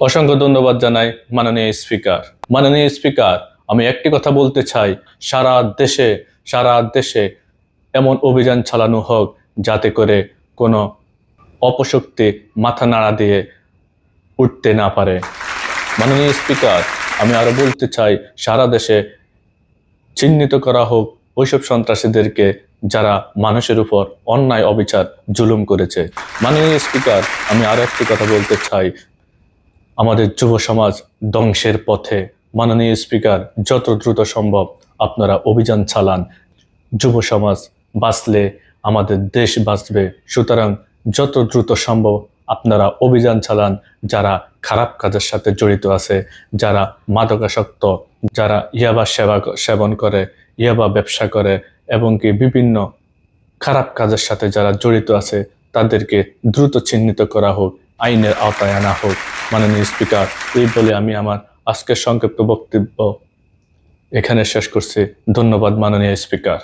অসংখ্য ধন্যবাদ জানাই মাননীয় স্পিকার। মাননীয় স্পিকার, আমি একটি কথা বলতে চাই, সারা দেশে এমন অভিযান চালানো হোক যাতে করে কোনো অপশক্তি মাথা নাড়া দিয়ে উঠতে না পারে। মাননীয় স্পিকার, আমি আরো বলতে চাই, সারা দেশে চিহ্নিত করা হোক ওইসব সন্ত্রাসীদেরকে যারা মানুষের উপর অন্যায় অবিচার জুলুম করেছে। মাননীয় স্পিকার, আমি আরো একটি কথা বলতে চাই, আমাদের যুব সমাজ ধ্বংসের পথে। মাননীয় স্পিকার, যত দ্রুত সম্ভব আপনারা অভিযান চালান। যুব সমাজ বাঁচলে আমাদের দেশ বাঁচবে। সুতরাং যত দ্রুত সম্ভব আপনারা অভিযান চালান। যারা খারাপ কাজের সাথে জড়িত আছে, যারা মাদকাসক্ত, যারা ইয়াবা সেবন করে, ইয়াবা ব্যবসা করে এবং কি বিভিন্ন খারাপ কাজের সাথে যারা জড়িত আছে, তাদেরকে দ্রুত চিহ্নিত করা হোক, আইনের আওতায় আনা হোক। মাননীয় স্পিকার, এই বলে আমি আমার আজকের সংক্ষিপ্ত বক্তব্য এখানে শেষ করছি। ধন্যবাদ মাননীয় স্পিকার।